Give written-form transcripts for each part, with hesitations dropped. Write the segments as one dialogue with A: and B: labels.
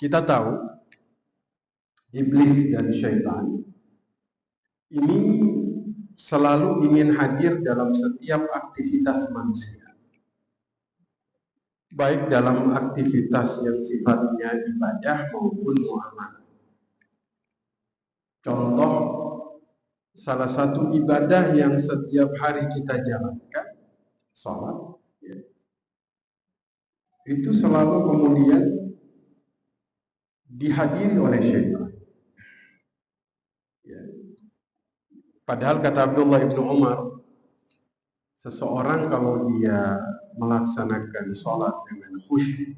A: Kita tahu iblis dan syaitan ini selalu ingin hadir dalam setiap aktivitas manusia, baik dalam aktivitas yang sifatnya ibadah maupun muamalah. Contoh, salah satu ibadah yang setiap hari kita jalankan, sholat, ya, itu selalu kemudian dihadiri oleh syaitan. Ya. Padahal kata Abdullah ibnu Umar, seseorang kalau dia melaksanakan sholat dengan khusyuk,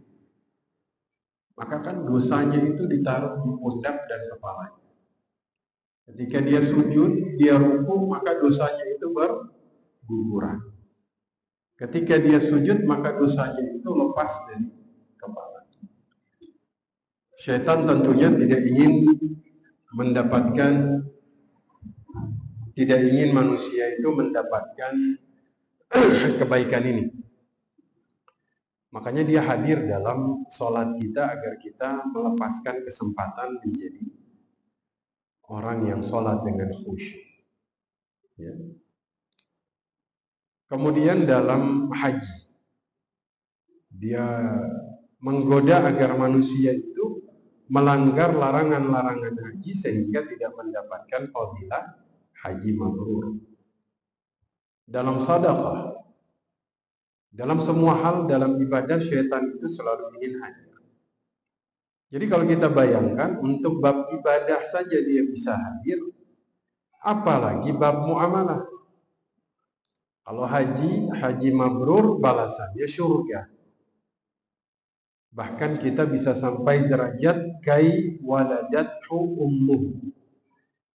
A: maka kan dosanya itu ditaruh di pundak dan kepalanya. Ketika dia sujud, dia ruku, maka dosanya itu berguguran. Ketika dia sujud, maka dosanya itu lepas dari kepala. Syaitan tentunya tidak ingin manusia itu mendapatkan kebaikan ini. Makanya dia hadir dalam sholat kita agar kita melepaskan kesempatan menjadi orang yang sholat dengan khusyuk. Ya. Kemudian dalam haji, dia menggoda agar manusia itu melanggar larangan-larangan haji sehingga tidak mendapatkan fadilah haji mabrur. Dalam sedekah, dalam semua hal, dalam ibadah, syaitan itu selalu ingin hadir. Jadi kalau kita bayangkan, untuk bab ibadah saja dia bisa hadir, apalagi bab muamalah. Kalau haji mabrur balasannya syurga. Bahkan kita bisa sampai derajat kai waladathu ummuh,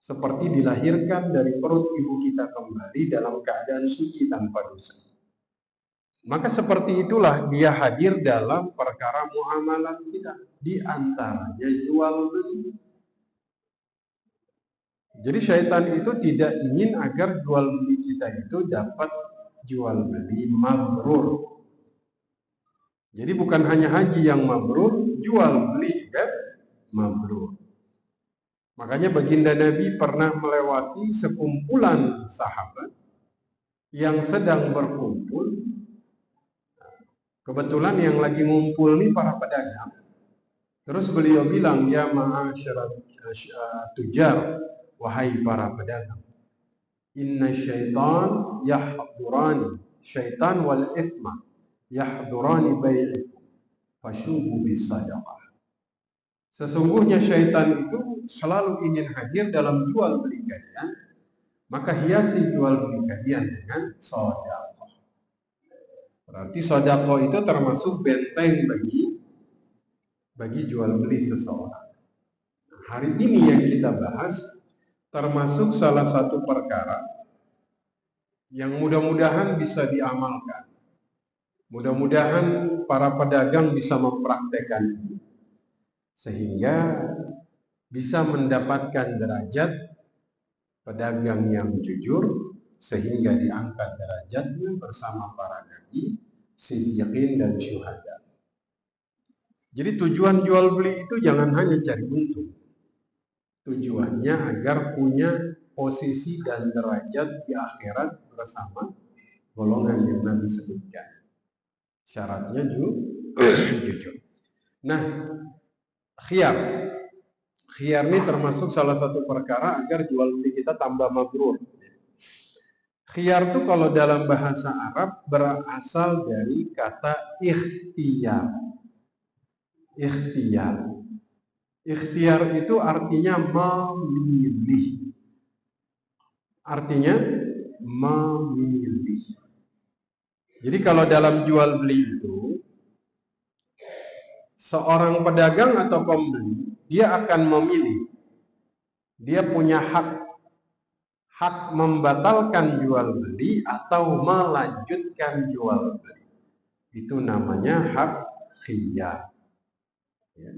A: seperti dilahirkan dari perut ibu kita kembali dalam keadaan suci tanpa dosa. Maka seperti itulah dia hadir dalam perkara muamalah kita, di antaranya jual beli. Jadi syaitan itu tidak ingin agar jual beli kita itu dapat jual beli mabrur. Jadi bukan hanya haji yang mabrur, jual beli juga mabrur. Makanya baginda Nabi pernah melewati sekumpulan sahabat yang sedang berkumpul. Kebetulan yang lagi ngumpul nih para pedagang. Terus beliau bilang, ya ma'asyirat tujar, wahai para pedagang, inna syaitan yahdurani, syaitan wal ithma yahdurani bai'ikum fasyubu bisadaqah. Sesungguhnya syaitan itu selalu ingin hadir dalam jual beli kalian, maka hiasi jual beli kalian dengan sedekah. Berarti sedekah itu termasuk benteng bagi jual beli seseorang. Hari ini yang kita bahas termasuk salah satu perkara yang mudah-mudahan bisa diamalkan. Mudah-mudahan para pedagang bisa mempraktekkan ini, sehingga bisa mendapatkan derajat pedagang yang jujur, sehingga diangkat derajatnya bersama para nabi, siddiqin dan syuhada. Jadi tujuan jual beli itu jangan hanya cari untung. Tujuannya agar punya posisi dan derajat di akhirat bersama golongan yang Nabi sebutkan. Syaratnya jujur. Nah, khiyar ini termasuk salah satu perkara agar jual beli kita tambah mabrur. Khiyar itu kalau dalam bahasa Arab berasal dari kata ikhtiyar. Ikhtiar itu artinya memilih. Jadi kalau dalam jual beli itu, seorang pedagang atau pembeli, dia akan memilih. Dia punya hak membatalkan jual beli atau melanjutkan jual beli. Itu namanya hak khiyar. Ya.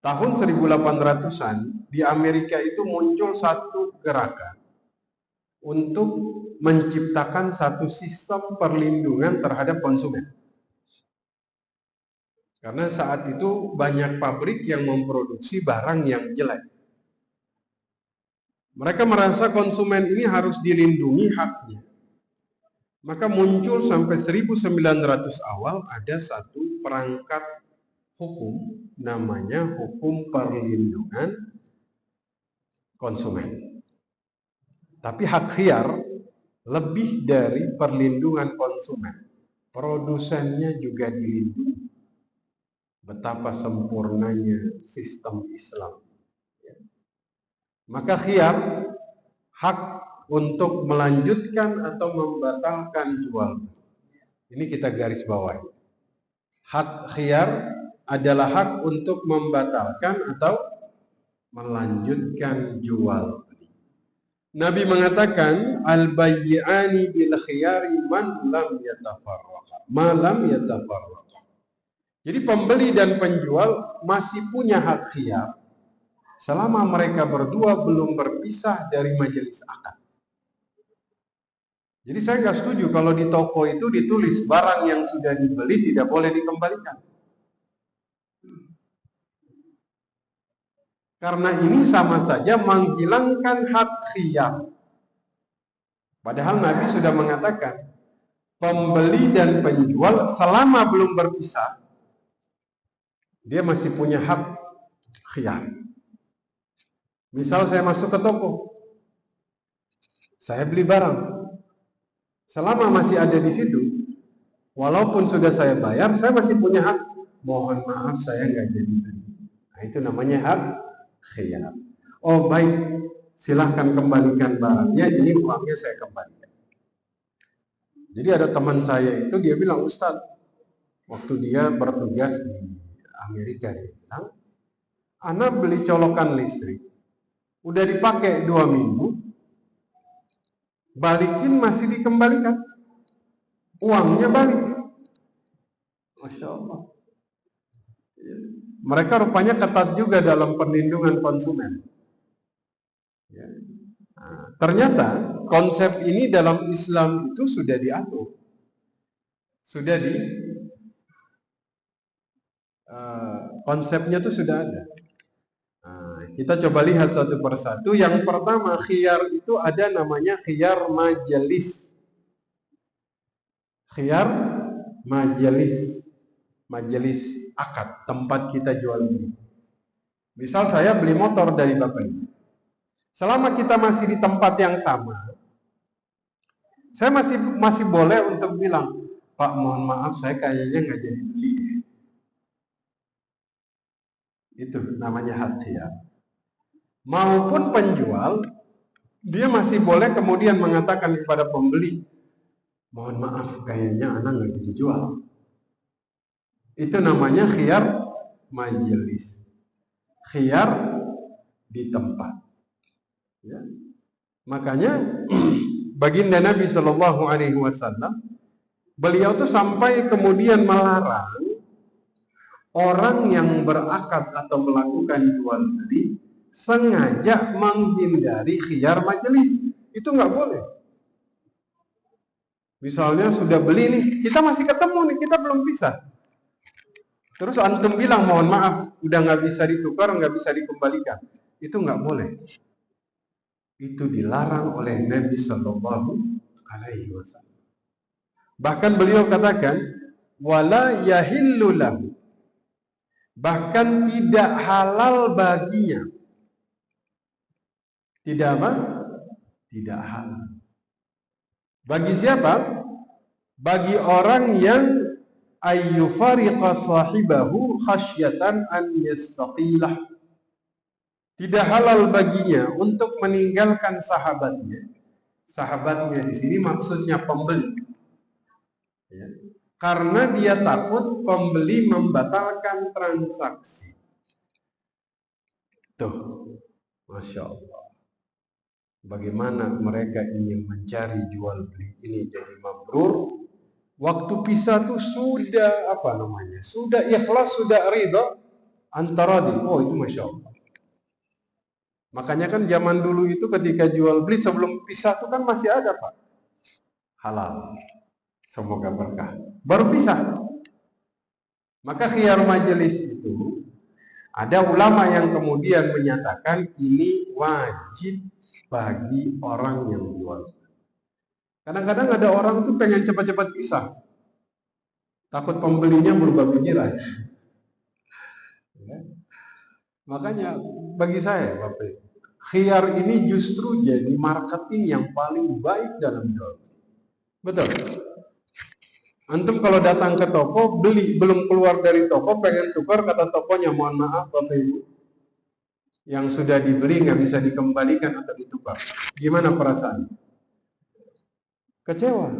A: Tahun 1800-an di Amerika itu muncul satu gerakan untuk menciptakan satu sistem perlindungan terhadap konsumen. Karena saat itu banyak pabrik yang memproduksi barang yang jelek. Mereka merasa konsumen ini harus dilindungi haknya. Maka muncul sampai 1900 awal ada satu perangkat hukum, namanya hukum perlindungan konsumen. Tapi hak khiyar lebih dari perlindungan konsumen. Produsennya juga dilindungi. Betapa sempurnanya sistem Islam. Maka khiyar, hak untuk melanjutkan atau membatalkan jual beli. Ini kita garis bawahi. Hak khiyar adalah hak untuk membatalkan atau melanjutkan jual beli. Nabi mengatakan al-bayyi'ani bil khiyari man lam yatafarraqa. Ma lam yatafarraqa. Jadi pembeli dan penjual masih punya hak khiyar selama mereka berdua belum berpisah dari majelis akad. Jadi saya nggak setuju kalau di toko itu ditulis barang yang sudah dibeli tidak boleh dikembalikan. Karena ini sama saja menghilangkan hak khiyar. Padahal Nabi sudah mengatakan pembeli dan penjual selama belum berpisah dia masih punya hak khiyar. Misal saya masuk ke toko, saya beli barang. Selama masih ada di situ, walaupun sudah saya bayar, saya masih punya hak. Mohon maaf, saya nggak jadi beli. Nah, itu namanya hak khiyar. Oh baik, silahkan kembalikan barangnya. Ini uangnya saya kembalikan. Jadi ada teman saya itu dia bilang, Ustadz, waktu dia bertugas di Amerika dia bilang, Ana beli colokan listrik, udah dipakai 2 minggu, balikin masih dikembalikan, uangnya balik. Masya Allah. Mereka rupanya ketat juga dalam perlindungan konsumen. Nah, ternyata konsep ini dalam Islam itu sudah diatur, sudah konsepnya itu sudah ada. Nah, kita coba lihat satu persatu. Yang pertama, khiyar itu ada namanya khiyar majelis. Khiyar majelis. Majelis akad, tempat kita jual beli. Misal saya beli motor dari Bapak ini. Selama kita masih di tempat yang sama, saya masih boleh untuk bilang, Pak, mohon maaf, saya kayaknya nggak jadi beli. Itu namanya hak khiyar. Maupun penjual, dia masih boleh kemudian mengatakan kepada pembeli, mohon maaf, kayaknya anak nggak jadi jual. Itu namanya khiyar majelis. Khiyar di tempat. Ya. Makanya baginda Nabi Shallallahu Alaihi Wasallam, beliau tuh sampai kemudian melarang orang yang berakad atau melakukan jual beli sengaja menghindari khiyar majelis. Itu nggak boleh. Misalnya sudah beli nih, kita masih ketemu nih, kita belum bisa. Terus antum bilang mohon maaf, udah nggak bisa ditukar, nggak bisa dikembalikan. Itu nggak boleh. Itu dilarang oleh Nabi Sallallahu Alaihi Wasallam. Bahkan beliau katakan, wala yahillu lahu. Bahkan tidak halal baginya. Tidak apa? Tidak halal. Bagi siapa? Bagi orang yang ayyufariqa sahibahu khasyatan an yastaqilah. Tidak halal baginya untuk meninggalkan sahabatnya. Sahabatnya di sini maksudnya pembeli. Ya. Karena dia takut pembeli membatalkan transaksi. Tuh, Masya Allah. Bagaimana mereka ingin mencari jual beli ini jadi mabrur. Waktu pisah tuh sudah sudah ikhlas, sudah ridha antara di. Oh itu Masya Allah. Makanya kan zaman dulu itu ketika jual beli sebelum pisah tuh kan masih ada Pak. Halal. Semoga berkah. Baru pisah. Maka khiyar majelis itu ada ulama yang kemudian menyatakan ini wajib bagi orang yang jual. Kadang-kadang ada orang tuh pengen cepat-cepat pisah, takut pembelinya berubah pikiran. Ya. Makanya bagi saya, Bapak, khiyar ini justru jadi marketing yang paling baik dalam jual. Betul. Antum kalau datang ke toko, beli, belum keluar dari toko, pengen tukar, kata tokonya, mohon maaf Bapak Ibu, yang sudah dibeli nggak bisa dikembalikan atau ditukar. Gimana perasaan? Kecewa.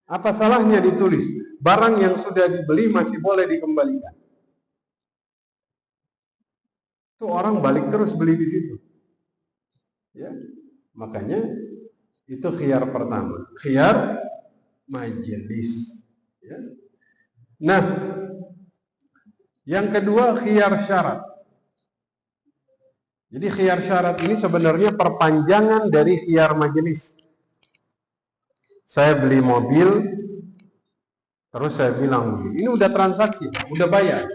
A: Apa salahnya ditulis, barang yang sudah dibeli masih boleh dikembalikan? Tuh orang balik terus beli di situ. Ya, makanya itu khiyar pertama, khiyar majelis. Ya. Nah, yang kedua khiyar syarat. Jadi khiyar syarat ini sebenarnya perpanjangan dari khiyar majelis. Saya beli mobil, terus saya bilang, ini udah transaksi, udah bayar.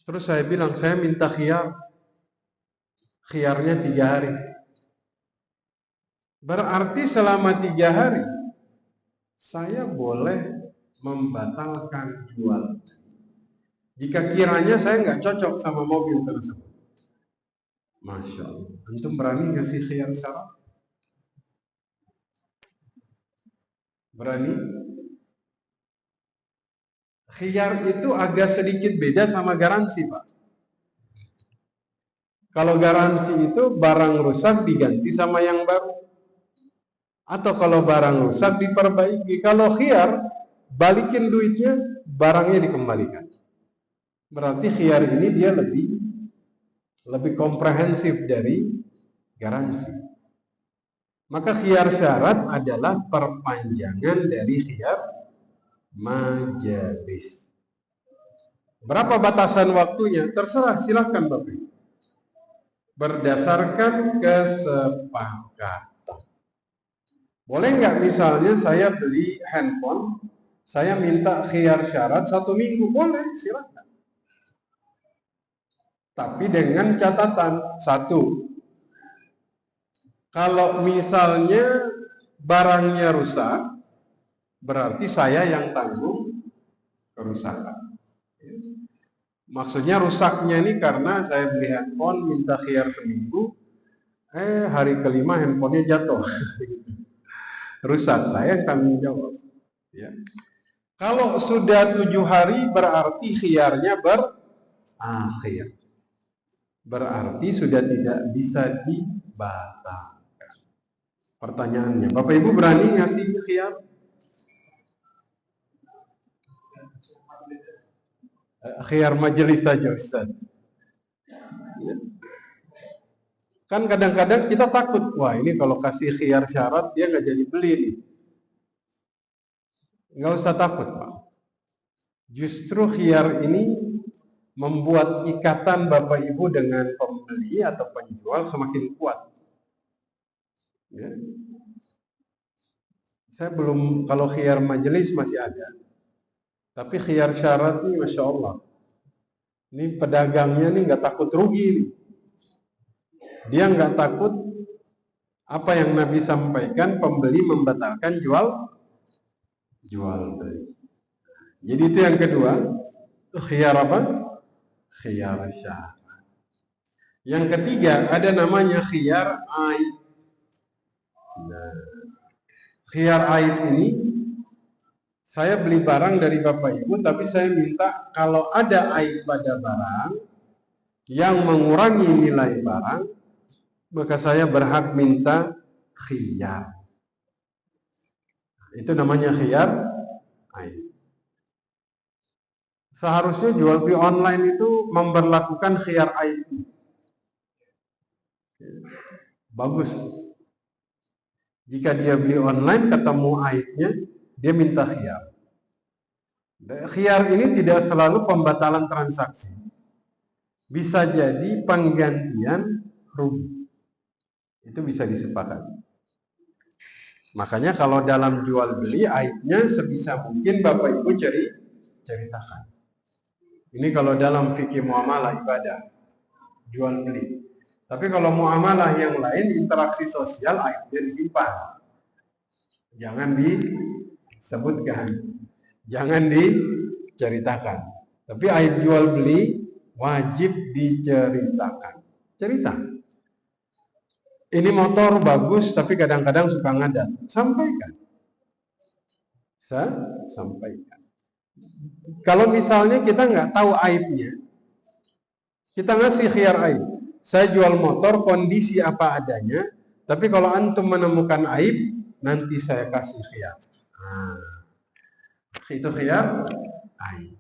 A: Terus saya bilang, saya minta khiyar, khiyarnya 3 hari. Berarti selama 3 hari, saya boleh membatalkan jual. Jika kiranya saya nggak cocok sama mobil tersebut. Masya Allah. Antum berani ngasih khiyar syarat? Berani? Khiyar itu agak sedikit beda sama garansi, Pak. Kalau garansi itu barang rusak diganti sama yang baru. Atau kalau barang rusak diperbaiki. Kalau khiyar, balikin duitnya, barangnya dikembalikan. Berarti khiyar ini dia lebih komprehensif dari garansi. Maka khiyar syarat adalah perpanjangan dari khiyar majelis. Berapa batasan waktunya? Terserah, silahkan Bapak. Berdasarkan kesepakatan. Boleh nggak misalnya saya beli handphone, saya minta khiyar syarat 1 minggu? Boleh, silahkan. Tapi dengan catatan, 1, kalau misalnya barangnya rusak, berarti saya yang tanggung kerusakan. Maksudnya rusaknya ini karena saya beli handphone, minta khiyar seminggu, hari kelima handphonenya jatuh. Rusak, saya yang tanggung jawab. Ya. Kalau sudah 7 hari berarti khiyarnya berakhir. Berarti sudah tidak bisa dibatalkan. Pertanyaannya, Bapak Ibu berani ngasih khiyar? Khiyar majelis saja Ustaz. Ya. Kan kadang-kadang kita takut, wah ini kalau kasih khiyar syarat dia nggak jadi beli nih. Nggak usah takut Pak. Justru khiyar ini membuat ikatan Bapak Ibu dengan pembeli atau penjual semakin kuat. Ya. Saya belum, kalau khiyar majelis masih ada, tapi khiyar syarat nih Masya Allah, ini pedagangnya nih nggak takut rugi nih. Dia nggak takut apa yang Nabi sampaikan, pembeli membatalkan jual beli. Jadi itu yang kedua, khiyar apa? Khiyar syarat. Yang ketiga ada namanya khiyar aib. Nah, khiyar aib ini, saya beli barang dari Bapak Ibu, tapi saya minta kalau ada aib pada barang yang mengurangi nilai barang, maka saya berhak minta khiyar. Itu namanya khiyar aib. Seharusnya jual beli online itu memberlakukan khiyar aib. Bagus. Jika dia beli online ketemu aibnya, dia minta khiyar. Khiyar ini tidak selalu pembatalan transaksi. Bisa jadi penggantian rugi. Itu bisa disepakati. Makanya kalau dalam jual beli aibnya sebisa mungkin Bapak Ibu ceritakan. Ini kalau dalam fikih muamalah ibadah, jual beli. Tapi kalau muamalah yang lain, interaksi sosial, aibnya disimpan. Jangan disebutkan, jangan diceritakan. Tapi aib jual beli wajib diceritakan. Cerita. Ini motor bagus, tapi kadang-kadang suka ngadat. Sampaikan. Sampaikan. Kalau misalnya kita nggak tahu aibnya, kita ngasih khiyar aib. Saya jual motor kondisi apa adanya, tapi kalau antum menemukan aib, nanti saya kasih khiyar. Itu khiyar aib.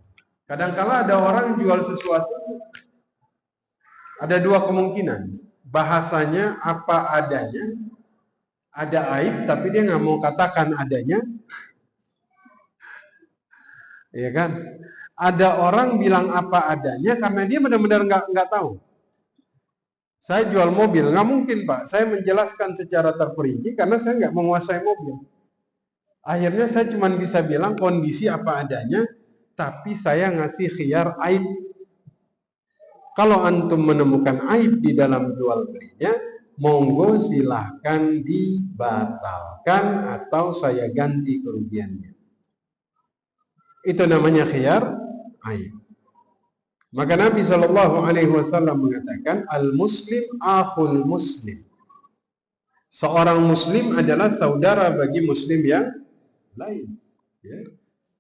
A: Kadang-kala ada orang jual sesuatu, ada dua kemungkinan. Bahasanya apa adanya, ada aib, tapi dia nggak mau katakan adanya. Ya kan? Ada orang bilang apa adanya karena dia benar-benar nggak tahu. Saya jual mobil, nggak mungkin Pak. Saya menjelaskan secara terperinci karena saya nggak menguasai mobil. Akhirnya saya cuma bisa bilang kondisi apa adanya, tapi saya ngasih khiyar aib. Kalau antum menemukan aib di dalam jual belinya, monggo silahkan dibatalkan atau saya ganti kerugiannya. Itu namanya khiyar aib. Maka Nabi Shallallahu Alaihi Wasallam mengatakan, al-muslim akhul muslim. Seorang muslim adalah saudara bagi muslim yang lain. Ya.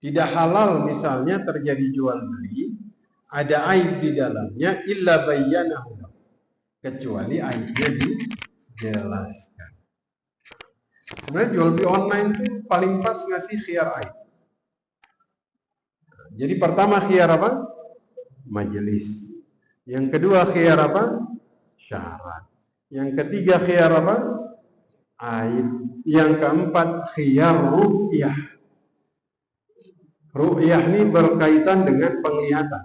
A: Tidak halal misalnya terjadi jual beli, ada aib di dalamnya, illa bayyanahu, kecuali aibnya dijelaskan. Sebenarnya jual beli online itu paling pas ngasih khiyar aib. Jadi pertama khiyar apa? Majelis. Yang kedua khiyar apa? Syarat. Yang ketiga khiyar apa? Aib. Yang keempat khiyar ru'yah. Ru'yah ini berkaitan dengan penglihatan.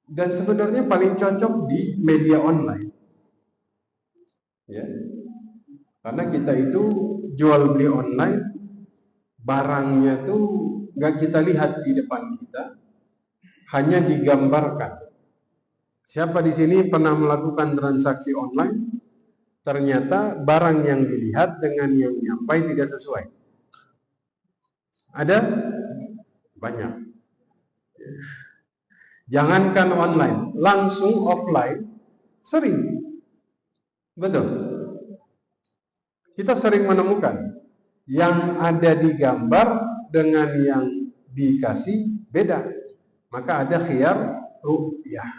A: Dan sebenarnya paling cocok di media online. Ya. Karena kita itu jual beli online, barangnya tuh nggak kita lihat di depan kita, hanya digambarkan. Siapa di sini pernah melakukan transaksi online? Ternyata barang yang dilihat dengan yang nyampai tidak sesuai. Ada banyak. Jangankan online, langsung offline sering. Betul. Kita sering menemukan yang ada di gambar dengan yang dikasih beda. Maka ada khiyar ru'yah.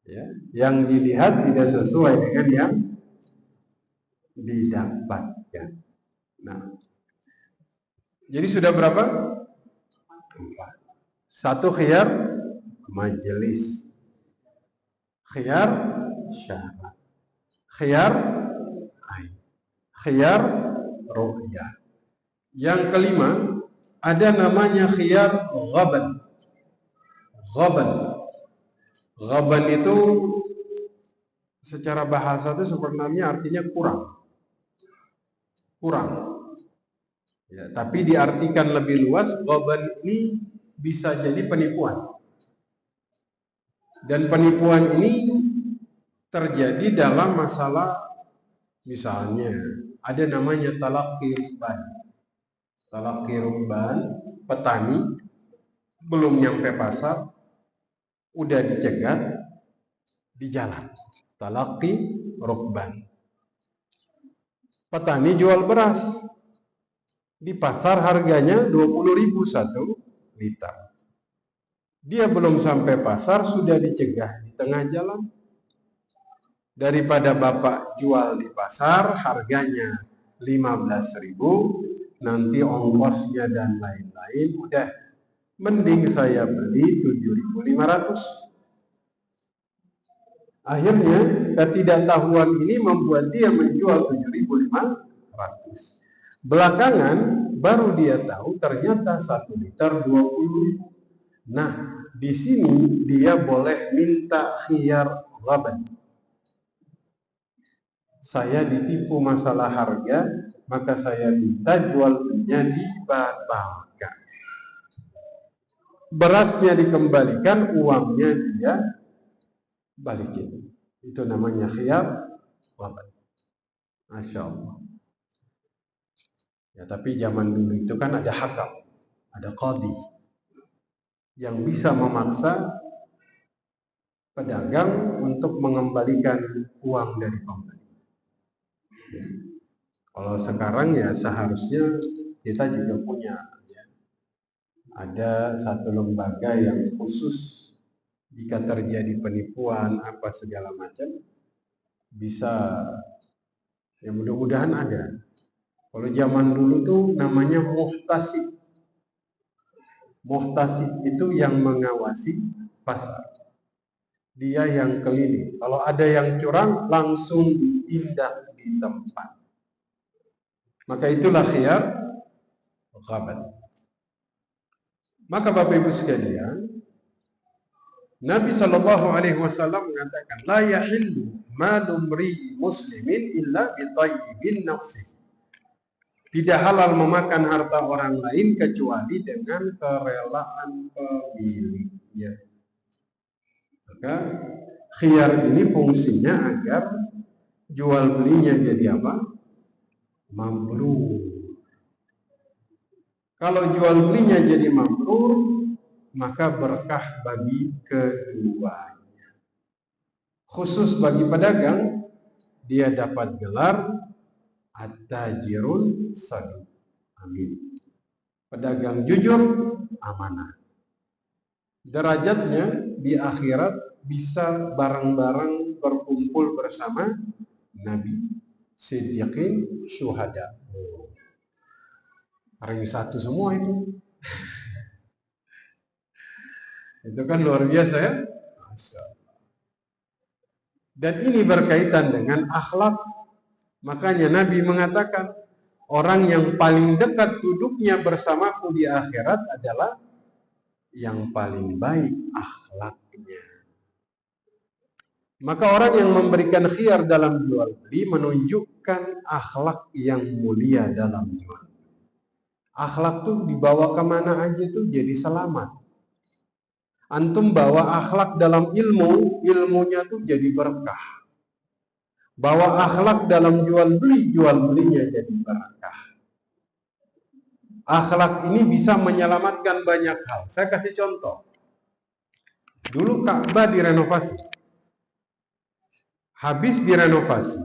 A: Ya, yang dilihat tidak sesuai dengan yang didapatkan. Nah, jadi sudah berapa? 4. 1 khiyar majelis, khiyar syarat, khiyar aib, khiyar ru'yah. Yang kelima, ada namanya khiyar ghaban. Ghaban. Ghaban itu secara bahasa itu sebenarnya artinya kurang. Kurang. Ya, tapi diartikan lebih luas, ghaban ini bisa jadi penipuan. Dan penipuan ini terjadi dalam masalah, misalnya ada namanya talaqi rukban. Talaqi rukban, petani belum nyampe pasar, udah dicegat di jalan. Talaqi rukban. Petani jual beras, di pasar harganya 20.000 1 liter. Dia belum sampai pasar sudah dicegah di tengah jalan. Daripada bapak jual di pasar harganya 15.000, nanti ongkosnya dan lain-lain, udah mending saya beli 7.500. Akhirnya ketidaktahuan ini membuat dia menjual 7.500. Belakangan baru dia tahu ternyata 1 liter 20.000. Nah, di sini dia boleh minta khiyar ghaban. Saya ditipu masalah harga, maka saya minta jual belinya dibatalkan. Berasnya dikembalikan, uangnya dia balikin. Itu namanya khiyar ghabn. Masya Allah. Ya, tapi zaman dulu itu kan ada hakam, ada qadhi yang bisa memaksa pedagang untuk mengembalikan uang dari pembeli. Kalau sekarang ya seharusnya kita juga punya, ya, ada satu lembaga yang khusus jika terjadi penipuan apa segala macam bisa, ya mudah-mudahan ada. Kalau zaman dulu tuh namanya muhtasib. Muhtasib itu yang mengawasi pasar. Dia yang keliling. Kalau ada yang curang langsung ditindak di tempat. Maka itulah khiyar ghabn. Maka Bapak Ibu sekalian, Nabi Shallallahu Alaihi Wasallam mengatakan, la yahillu malu mri'in muslimin illa bi tayyibin nafsi. Tidak halal memakan harta orang lain kecuali dengan kerelaan pemiliknya. Maka khiyar ini fungsinya agar jual belinya jadi apa? Mabrur. Kalau jual belinya jadi mabrur, maka berkah bagi keduanya. Khusus bagi pedagang, dia dapat gelar at-tajirun saduq. Amin. Pedagang jujur, amanah. Derajatnya di akhirat bisa bareng-bareng berkumpul bersama Nabi, siddiqin, syuhada. Ring satu semua itu. Itu kan luar biasa ya. Masya Allah. Dan ini berkaitan dengan akhlak. Makanya Nabi mengatakan, orang yang paling dekat duduknya bersamaku di akhirat adalah yang paling baik akhlaknya. Maka orang yang memberikan khiyar dalam jual beli menunjukkan akhlak yang mulia dalam jual beli. Akhlak tuh dibawa kemana aja tuh jadi selamat. Antum bawa akhlak dalam ilmu, ilmunya tuh jadi berkah. Bawa akhlak dalam jual belinya jadi berkah. Akhlak ini bisa menyelamatkan banyak hal. Saya kasih contoh. Dulu Ka'bah direnovasi. Habis direnovasi,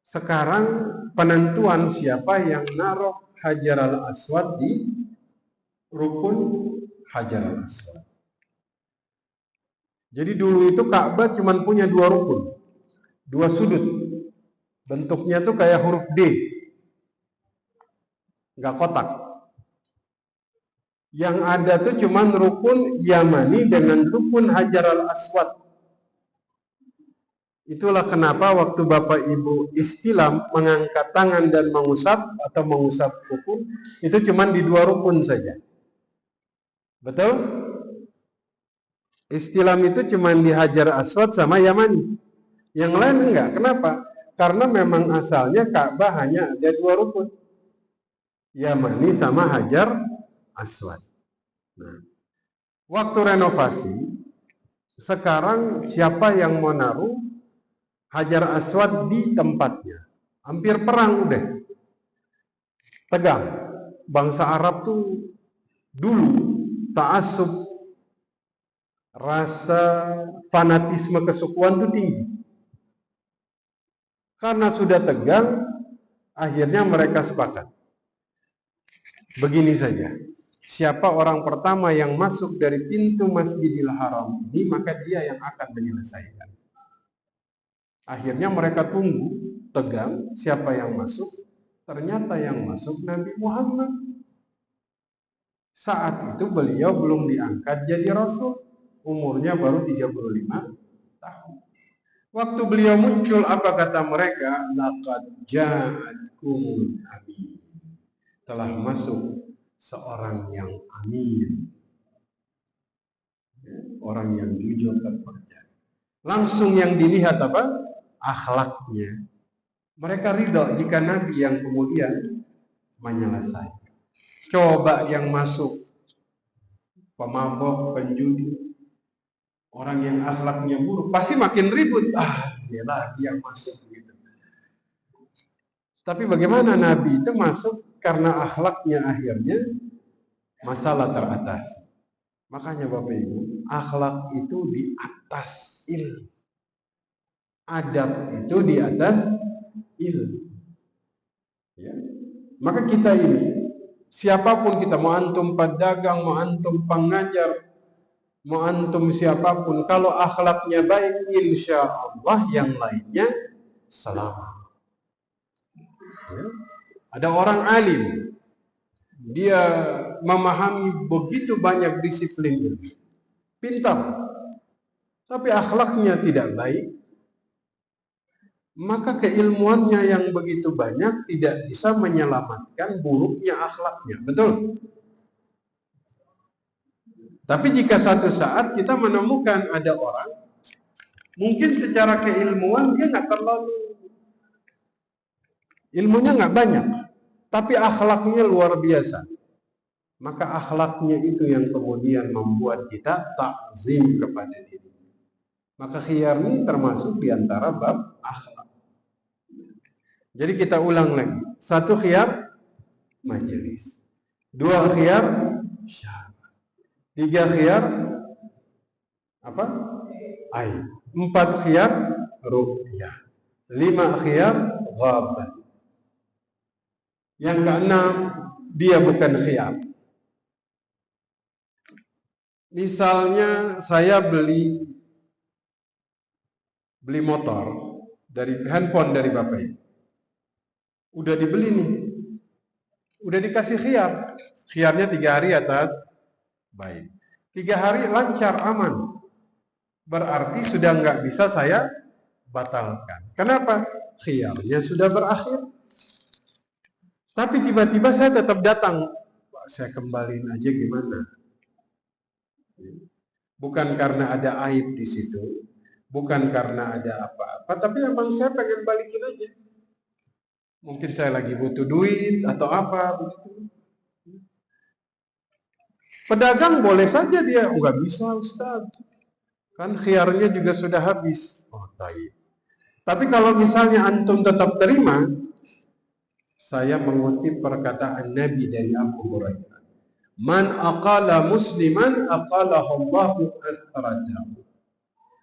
A: sekarang penentuan siapa yang naruh Hajar al-Aswad di rukun Hajar al-Aswad. Jadi dulu itu Ka'bah cuma punya 2 rukun, 2 sudut. Bentuknya tuh kayak huruf D, nggak kotak. Yang ada tuh cuma rukun Yamani dengan rukun Hajar al-Aswad. Itulah kenapa waktu Bapak Ibu istilam mengangkat tangan dan mengusap atau mengusap rukun itu cuma di 2 rukun saja. Betul? Istilam itu cuma di Hajar Aswad sama Yamani. Yang lain enggak. Kenapa? Karena memang asalnya Ka'bah hanya ada 2 rukun. Yamani sama Hajar Aswad. Nah, waktu renovasi, sekarang siapa yang mau naruh Hajar Aswad di tempatnya? Hampir perang udah. Tegang. Bangsa Arab tuh dulu ta'assub, rasa fanatisme kesukuan tuh tinggi. Karena sudah tegang, akhirnya mereka sepakat. Begini saja. Siapa orang pertama yang masuk dari pintu Masjidil Haram ini, maka dia yang akan menyelesaikan. Akhirnya mereka tunggu, tegang, siapa yang masuk? Ternyata yang masuk Nabi Muhammad. Saat itu beliau belum diangkat jadi Rasul. Umurnya baru 35 tahun. Waktu beliau muncul, apa kata mereka? Laqad ja'akumul amin. Telah masuk seorang yang amin. Orang yang jujur terpercaya. Langsung yang dilihat apa? Akhlaknya. Mereka ridho jika Nabi yang kemudian menyelesaikan. Coba yang masuk pemabok, penjudi, orang yang akhlaknya buruk, pasti makin ribut. Dia lagi yang masuk gitu. Tapi bagaimana Nabi itu masuk karena akhlaknya akhirnya masalah teratasi. Makanya Bapak Ibu, akhlak itu di atas ilmu. Adab itu di atas ilmu. Ya. Maka kita ini, siapapun kita, mau antum pedagang, mau antum pengajar, mau antum siapapun, kalau akhlaknya baik, insya Allah yang lainnya selamat. Ya. Ada orang alim, dia memahami begitu banyak disiplin, pintar, tapi akhlaknya tidak baik, maka keilmuannya yang begitu banyak tidak bisa menyelamatkan buruknya akhlaknya. Betul? Tapi jika satu saat kita menemukan ada orang, mungkin secara keilmuan dia nggak terlalu, ilmunya nggak banyak, tapi akhlaknya luar biasa. Maka akhlaknya itu yang kemudian membuat kita takzim kepada diri. Maka khiyar ini termasuk diantara bab akhlak. Jadi kita ulang lagi. 1 khiyar majelis. 2 khiyar syahadat. 3 khiyar apa? Aib. 4 khiyar ruqyah. 5 khiyar ghabat. Yang keenam, dia bukan khiyar. Misalnya saya beli motor dari handphone dari Bapak Ibu. Udah dibeli nih, udah dikasih khiyar, khiyarnya 3 hari atas baik, 3 hari lancar aman, berarti sudah nggak bisa saya batalkan. Kenapa? Khiyarnya sudah berakhir. Tapi tiba-tiba saya tetap datang, Pak, saya kembaliin aja gimana? Bukan karena ada aib di situ, bukan karena ada apa-apa, tapi emang saya pengen balikin aja. Mungkin saya lagi butuh duit atau apa begitu. Pedagang boleh saja dia, nggak bisa Ustaz, kan khiyarnya juga sudah habis. Oh, taib. Tapi kalau misalnya antum tetap terima, saya mengutip perkataan Nabi dari Abu Hurairah. Man aqala musliman aqalahu Allahu athrajahu.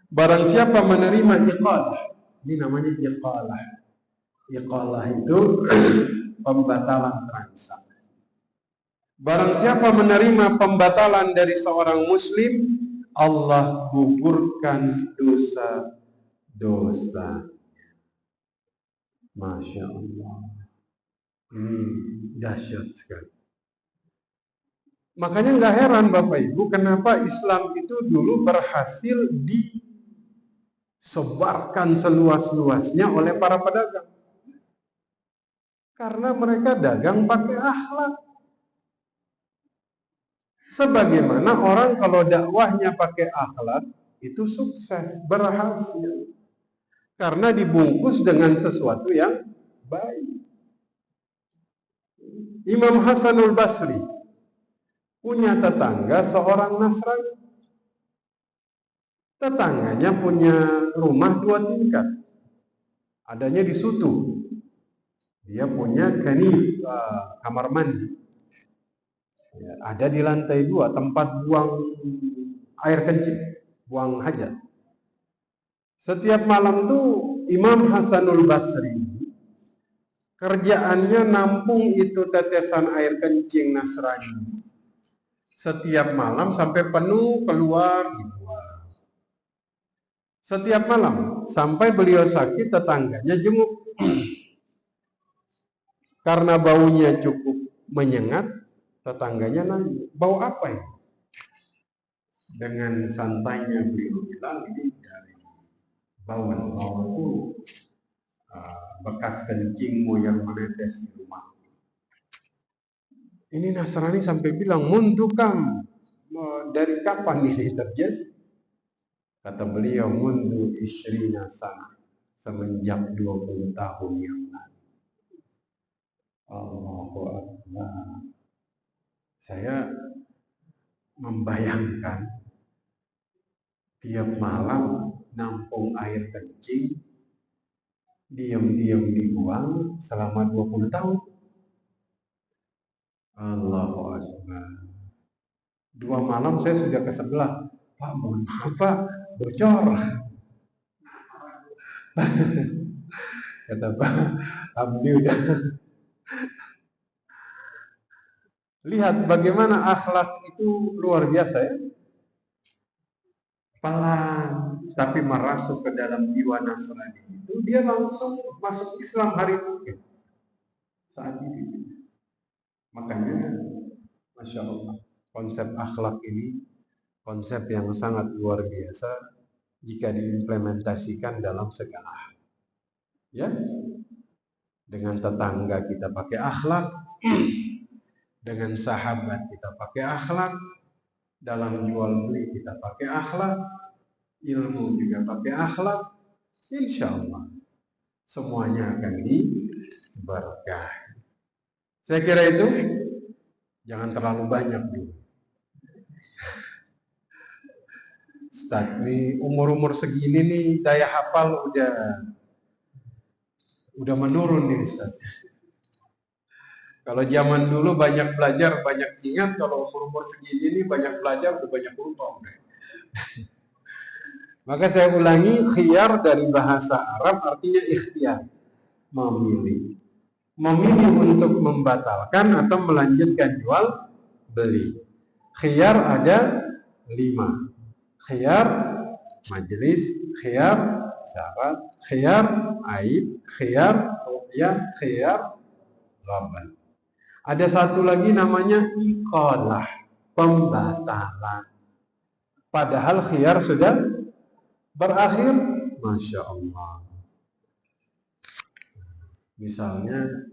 A: Barang siapa menerima iqalah, ini namanya iqalah. Iqalah itu pembatalan transaksi. Barang siapa menerima pembatalan dari seorang muslim, Allah gugurkan dosa-dosa. Masya Allah. Dahsyat sekali. Makanya nggak heran Bapak Ibu, kenapa Islam itu dulu berhasil disebarkan seluas-luasnya oleh para pedagang. Karena mereka dagang pakai akhlak. Sebagaimana orang kalau dakwahnya pakai akhlak, itu sukses, berhasil. Karena dibungkus dengan sesuatu yang baik. Imam Hasanul Basri punya tetangga seorang Nasrani. Tetangganya punya rumah 2 tingkat. Adanya di Sutu. Dia punya kanif, kamar mandi. Ya, ada di lantai 2 tempat buang air kencing, buang hajat. Setiap malam tuh Imam Hasanul Basri kerjaannya nampung itu tetesan air kencing Nasrani. Setiap malam sampai penuh, keluar dibuang. Setiap malam sampai beliau sakit, tetangganya jenguk. Karena baunya cukup menyengat, tetangganya nanya, bau apa ini? Dengan santainya beliau bilang, ini dari bau itu bekas kencingmu yang menetes di rumah. Ini Nasrani sampai bilang, mundukam, dari kapan ini terjadi? Kata beliau, mundu isyrina sana, semenjak 20 tahun yang lalu. Allahu Akbar. Saya membayangkan tiap malam nampung air kencing, diam-diam dibuang selama 20 tahun. Allahu Akbar. 2 malam saya sudah ke sebelah. Pak, mohon maaf Pak, bocor. Kata Pak, Abdi udah. Lihat bagaimana akhlak itu luar biasa ya. Pelan, tapi merasuk ke dalam jiwa Nasrani itu, dia langsung masuk Islam hari itu. Saat ini. Makanya, Masya Allah, konsep akhlak ini konsep yang sangat luar biasa jika diimplementasikan dalam segala hal. Ya, dengan tetangga kita pakai akhlak, dengan sahabat kita pakai akhlak, dalam jual beli kita pakai akhlak, ilmu juga pakai akhlak, insya Allah semuanya akan diberkahi. Saya kira itu jangan terlalu banyak dulu. Ustaz, nih umur-umur segini nih daya hafal udah menurun nih Ustaz. Kalau zaman dulu banyak belajar, banyak ingat, kalau umur-umur segini nih banyak belajar, udah banyak lupa. Maka saya ulangi, khiyar dari bahasa Arab artinya ikhtiar, memilih. Memilih untuk membatalkan atau melanjutkan jual beli. Khiyar ada 5. Khiyar majelis, khiyar syarat, khiyar aib, khiyar ru'yah, khiyar ghaban. Ada satu lagi namanya iqalah, pembatalan. Padahal khiyar sudah berakhir. Masya Allah. Misalnya,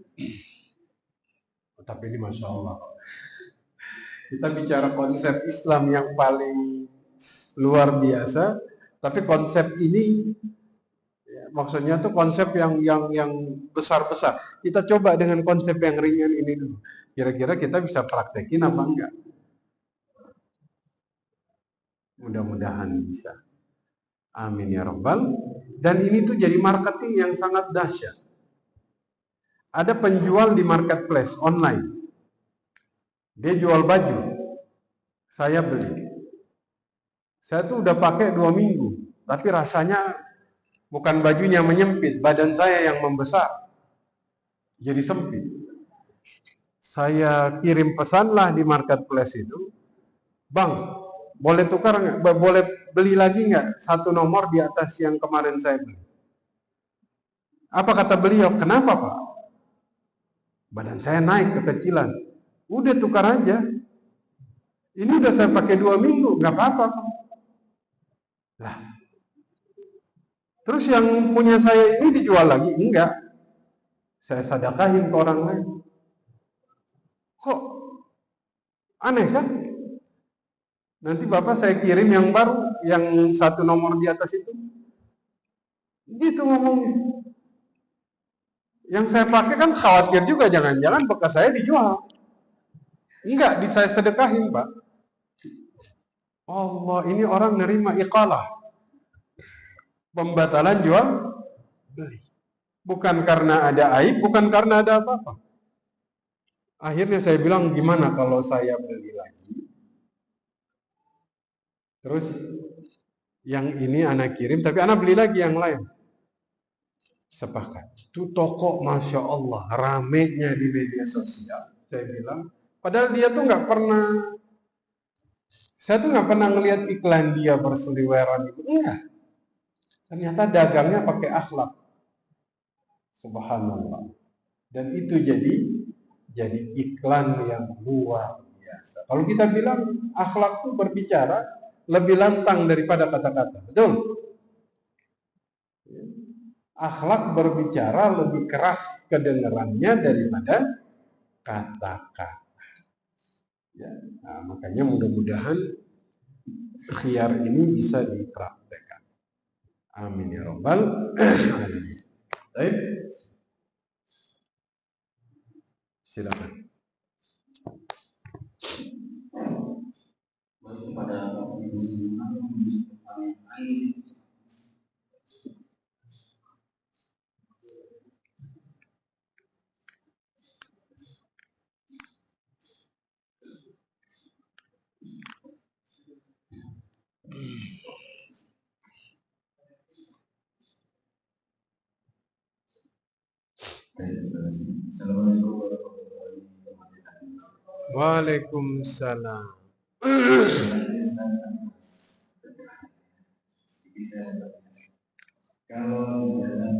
A: tapi ini Masya Allah. Kita bicara konsep Islam yang paling luar biasa, tapi konsep ini maksudnya tuh konsep yang besar-besar. Kita coba dengan konsep yang ringan ini dulu. Kira-kira kita bisa praktekin apa enggak? Mudah-mudahan bisa. Amin ya Rabbal. Dan ini tuh jadi marketing yang sangat dahsyat. Ada penjual di marketplace online. Dia jual baju. Saya beli. Saya tuh udah pakai 2 minggu. Tapi rasanya bukan bajunya menyempit, badan saya yang membesar. Jadi sempit. Saya kirim pesanlah di marketplace itu. Bang, boleh tukar nggak? Boleh beli lagi nggak 1 nomor di atas yang kemarin saya beli? Apa kata beliau? Kenapa Pak? Badan saya naik kekecilan. Udah tukar aja. Ini udah saya pakai 2 minggu, nggak apa-apa. Lah, terus yang punya saya ini dijual lagi? Enggak. Saya sedekahin ke orang lain. Kok aneh kan? Nanti Bapak saya kirim yang baru, yang 1 nomor di atas itu. Gitu ngomongnya. Yang saya pakai kan khawatir juga, jangan-jangan bekas saya dijual. Enggak, saya sedekahin Pak. Allah, ini orang nerima iqalah. Pembatalan jual beli. Bukan karena ada aib, bukan karena ada apa-apa. Akhirnya saya bilang, gimana kalau saya beli lagi? Terus yang ini anak kirim, tapi anak beli lagi yang lain. Sepakat. Itu toko Masya Allah, ramenya di media sosial. Saya bilang, padahal dia tuh nggak pernah, saya tuh nggak pernah ngelihat iklan dia berseliweran itu. Enggak. Ternyata dagangnya pakai akhlak. Subhanallah. Dan itu jadi iklan yang luar biasa. Kalau kita bilang akhlak itu berbicara lebih lantang daripada kata-kata. Betul? Akhlak berbicara lebih keras kedengarannya daripada kata-kata. Ya, nah, makanya mudah-mudahan khiyar ini bisa dipraktekkan. Amin ya rabbal alamin. Baik. Silakan.
B: Assalamualaikum warahmatullahi wabarakatuh.
A: Waalaikumsalam.
B: Kalau dalam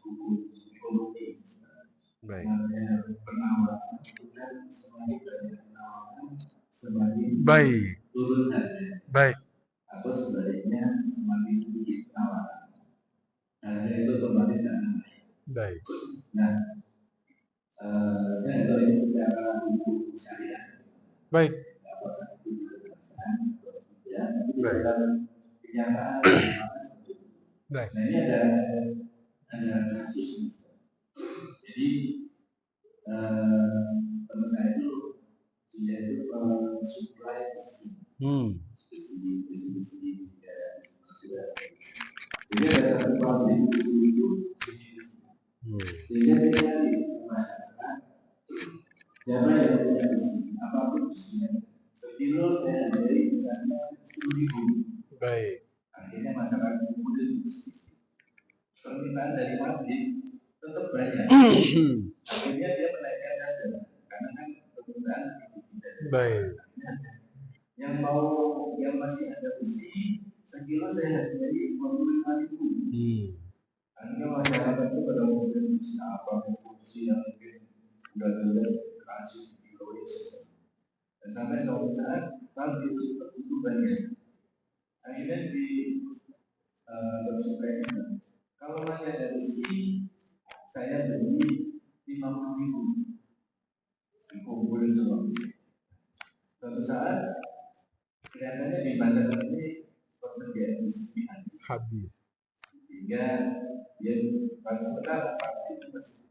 B: buku ekonomi,
A: Baik.
B: penawaran bukan semakin banyak penawaran, semakin
A: Baik.
B: turun harga.
A: Baik.
B: Atau sebaliknya semakin sedikit penawaran. Harga itu otomatis akan naik.
A: Baik.
B: Nah, saya tahu ini secara hukum syariah.
A: Baik.
B: Ya, dalam kenyataan.
A: Baik.
B: Nah, ini ada kasus. Jadi teman saya itu dia itu supply besi. Besi. Jadi ada satu pabrik itu sehingga dia cari masyarakat siapa yang punya besi, apapun besinya. Sekilo saya dari misalnya 10.000.
A: Baik.
B: Akhirnya masyarakat kemudian permintaan dari pabrik tetap banyak. Akhirnya dia menaikkan harga karena kan permintaan tinggi.
A: Baik.
B: Yang masih ada besi sekilo saya hargai 25.000. Akhirnya masyarakat itu pada umumnya besi apa besi yang mungkin sudah kasih kilo dan sampai suatu saat pabrik itu tertutup banyak. Akhirnya si bersukai kalau masih ada besi saya beli 50.000 dikumpulin semua. Suatu saat kelihatannya di pasar ini persediaan besi habis sehingga dia pas sekarang itu masih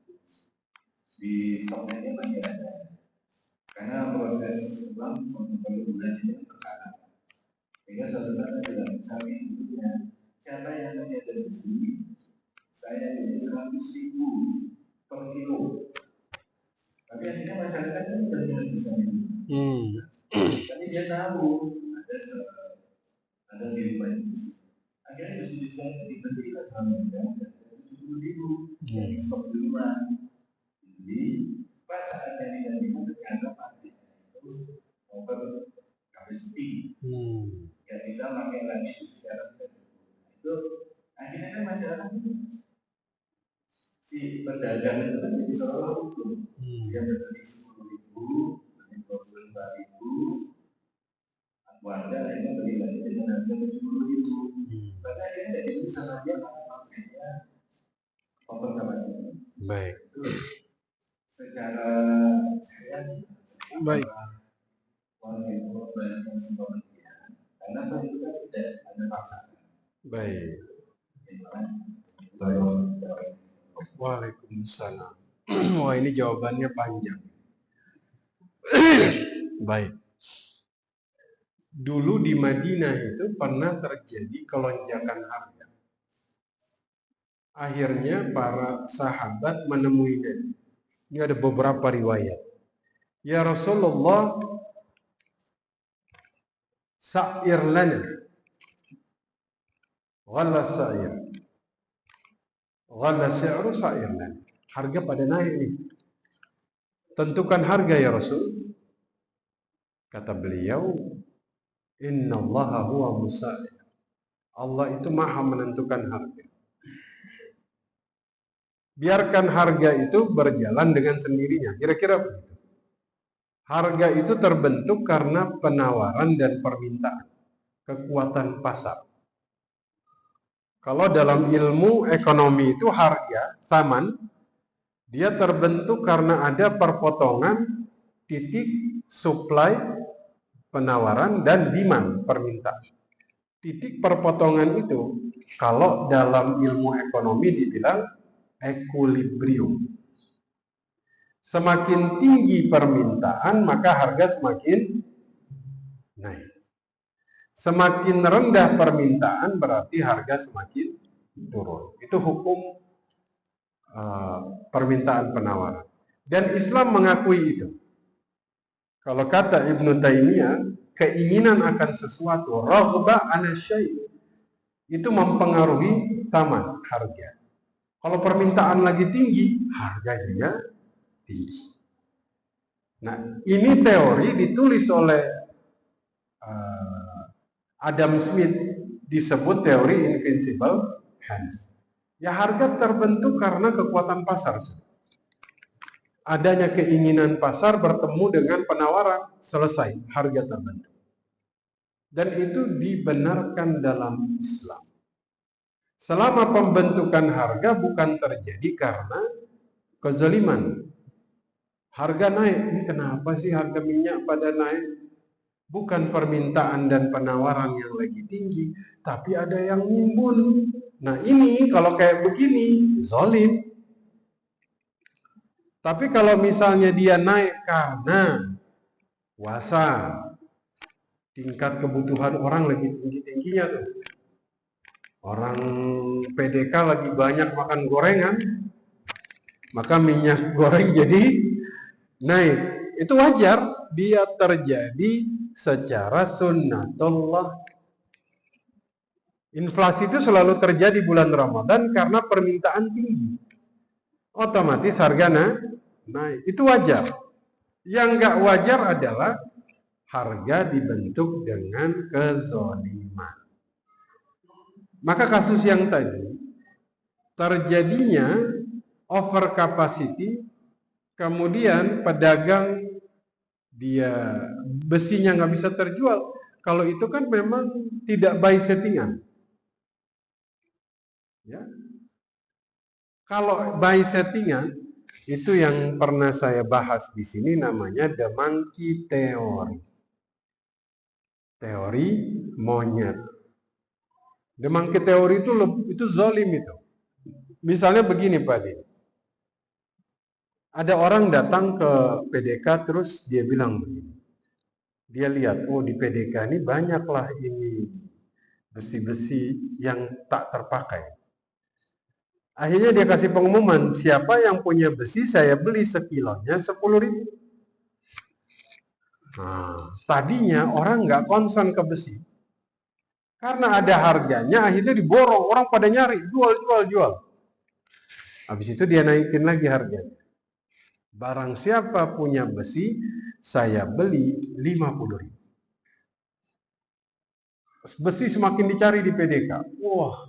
B: di stoknya masih ada karena proses ulang penggunaan berkala sehingga suatu saat tidak misalnya siapa yang masih ada besi saya beli 100.000 per kilo. Tapi akhirnya masyarakat kan sudah tidak bisa. Tapi dia tahu ada di rumah itu. Akhirnya besi-besi itu diberikan sama dia 70.000 yang stok di rumah. Jadi pas saat yang digantikan ternyata pabrik itu over capacity. Tidak bisa pakai lagi secara itu akhirnya kan masyarakat si pedagang itu kan jadi seolah hukum. Dia berbeli 10.000, 25.000, warga akhirnya beli lagi dengan harga 70.000. Karena akhirnya tidak bisa saja karena pabriknya over capacity.
A: Baik.
B: Secara syariat,
A: baik.
B: Warga itu banyak yang sebagainya. Karena itu kan tidak ada paksaan.
A: Baik. Waalaikumsalam. Wah, ini jawabannya panjang. Baik. Dulu di Madinah itu pernah terjadi kelonjakan harga. Akhirnya para sahabat menemui Nabi. Ini ada beberapa riwayat. Ya Rasulullah, sa'ir lana. Ghalla sa'ir. Ghalla sa'ru sa'ir lana. Harga pada naik nih. Tentukan harga ya Rasul. Kata beliau, Inna allaha huwa musa'ir. Allah itu maha menentukan harga. Biarkan harga itu berjalan dengan sendirinya. Kira-kira begitu. Harga itu terbentuk karena penawaran dan permintaan. Kekuatan pasar. Kalau dalam ilmu ekonomi itu harga, saman, dia terbentuk karena ada perpotongan titik supply, penawaran, dan demand, permintaan. titik perpotongan itu kalau dalam ilmu ekonomi dibilang equilibrium. Semakin tinggi permintaan, maka harga semakin naik. Semakin rendah permintaan berarti harga semakin turun. Itu hukum permintaan penawaran. Dan Islam mengakui itu. Kalau kata Ibnu Taimiyah, keinginan akan sesuatu, raghbah 'ala syai', itu mempengaruhi thaman, harga. Kalau permintaan lagi tinggi, harga juga tinggi. Nah, ini teori ditulis oleh Adam Smith, disebut teori invincible hands. Ya, harga terbentuk karena kekuatan pasar. Adanya keinginan pasar bertemu dengan penawaran, selesai, harga terbentuk. Dan itu dibenarkan dalam Islam. Selama pembentukan harga bukan terjadi karena kezaliman. Harga naik, ini kenapa sih harga minyak pada naik? Bukan permintaan dan penawaran yang lagi tinggi, tapi ada yang nimbun. Nah ini kalau kayak begini, zalim. Tapi kalau misalnya dia naik karena puasa, tingkat kebutuhan orang lagi tinggi-tingginya tuh. Orang PDK lagi banyak makan gorengan, maka minyak goreng jadi naik. Itu wajar, dia terjadi secara sunnatullah. Inflasi itu selalu terjadi bulan Ramadan karena permintaan tinggi. Otomatis harga naik. Itu wajar. Yang nggak wajar adalah harga dibentuk dengan kezaliman. Maka kasus yang tadi, terjadinya over capacity, kemudian pedagang dia besinya nggak bisa terjual. Kalau itu kan memang tidak by settingan. Ya. Kalau by settingan, itu yang pernah saya bahas di sini namanya the monkey theory. Teori monyet. The monkey theory itu zalim itu. Misalnya begini Pak Din. Ada orang datang ke PDK terus dia bilang begini. Dia lihat, oh di PDK ini banyaklah ini besi-besi yang tak terpakai. Akhirnya dia kasih pengumuman, siapa yang punya besi saya beli sekilonya 10.000. Nah, tadinya orang nggak concern ke besi. Karena ada harganya, akhirnya diborong, orang pada nyari, jual. Habis itu dia naikin lagi harganya. Barang siapa punya besi, saya beli 50.000. Besi semakin dicari di PDK. Wah,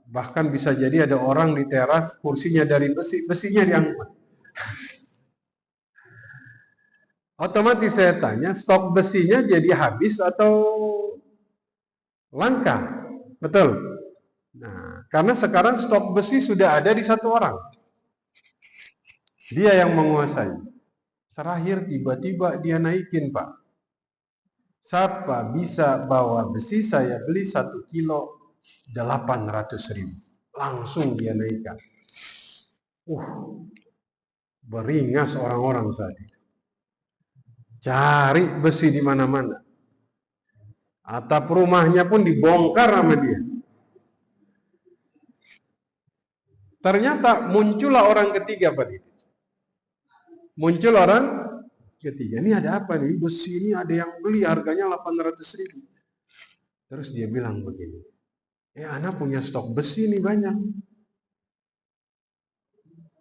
A: bahkan bisa jadi ada orang di teras, kursinya dari besi, besinya diangkut. Otomatis saya tanya, stok besinya jadi habis atau langka? Betul? Nah, karena sekarang stok besi sudah ada di satu orang. Dia yang menguasai. Terakhir tiba-tiba dia naikin, Pak. Siapa bisa bawa besi saya beli 1 kilo 800.000. Langsung dia naikkan. Beringas orang-orang saat itu. Cari besi di mana-mana. Atap rumahnya pun dibongkar sama dia. Ternyata muncullah orang ketiga Pak itu. Muncul orang ketiga. Ini ada apa nih? Besi ini ada yang beli harganya 800.000. Terus dia bilang begini. Ana punya stok besi nih banyak.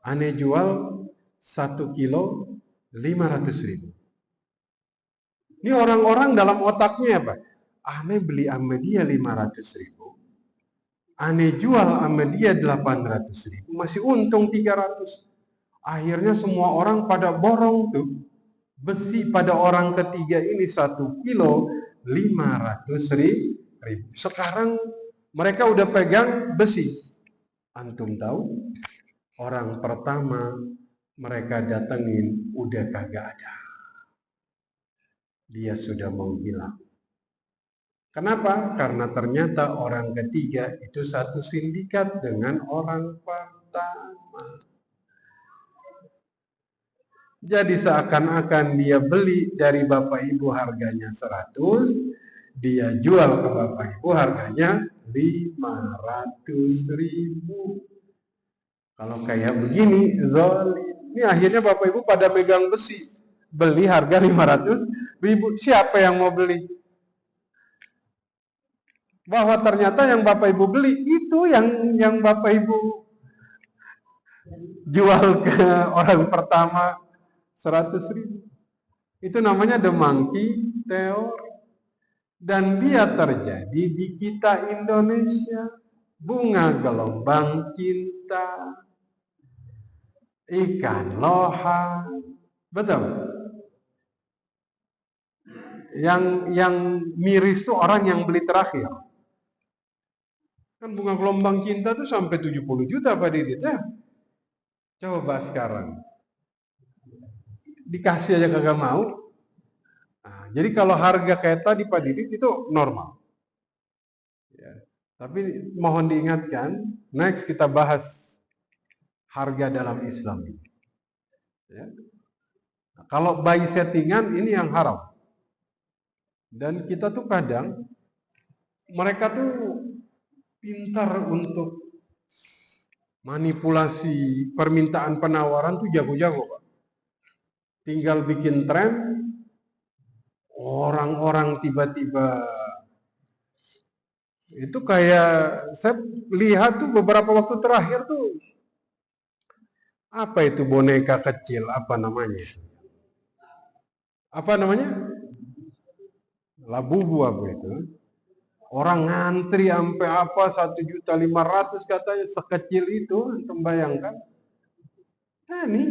A: Ana jual 1 kilo 500.000. Ini orang-orang dalam otaknya apa? Ane beli sama dia 500.000. Ane jual sama dia 800.000. Masih untung 300. Akhirnya semua orang pada borong tuh. Besi pada orang ketiga ini 1 kilo 500.000. Sekarang mereka udah pegang besi. Antum tahu? Orang pertama mereka datengin udah kagak ada. Dia sudah menghilang. Kenapa? Karena ternyata orang ketiga itu satu sindikat dengan orang pertama. Jadi seakan-akan dia beli dari Bapak Ibu harganya 100, dia jual ke Bapak Ibu harganya 500.000. Kalau kayak begini, zalim. Ini akhirnya Bapak Ibu pada pegang besi. Beli harga 500.000. Siapa yang mau beli? Bahwa ternyata yang Bapak Ibu beli itu yang Bapak Ibu jual ke orang pertama 100.000. Itu namanya the monkey theory. Dan dia terjadi di kita Indonesia. Bunga gelombang cinta, ikan lohan, betul. Yang miris tuh orang yang beli terakhir. Kan bunga gelombang cinta tuh sampai 70 juta Pak Didit ya. Coba sekarang. Dikasih aja kagak mau. Nah, jadi kalau harga kayak tadi Pak Didit itu normal. Ya. Tapi mohon diingatkan, next kita bahas harga dalam Islam ini. Ya. Nah, kalau by settingan ini yang haram. Dan kita tuh kadang mereka tuh pintar untuk manipulasi permintaan penawaran tuh jago-jago Pak. Tinggal bikin tren, orang-orang tiba-tiba itu kayak saya lihat tuh beberapa waktu terakhir tuh apa itu boneka kecil, apa namanya? Apa namanya? Labubu apa itu? Orang ngantri sampai apa 1.500.000 katanya, sekecil itu, antum bayangkan? Nah ini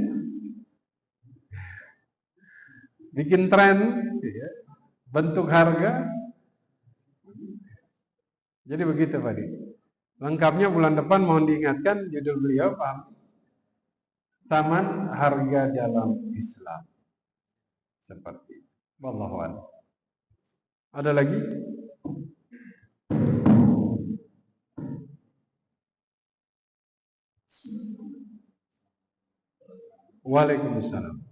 A: bikin tren, ya, bentuk harga. Jadi begitu Pak Di. Lengkapnya bulan depan mohon diingatkan judul beliau paham. Taman harga dalam Islam. Seperti itu. Wallahu a'lam. Ada lagi? Waalaikumsalam.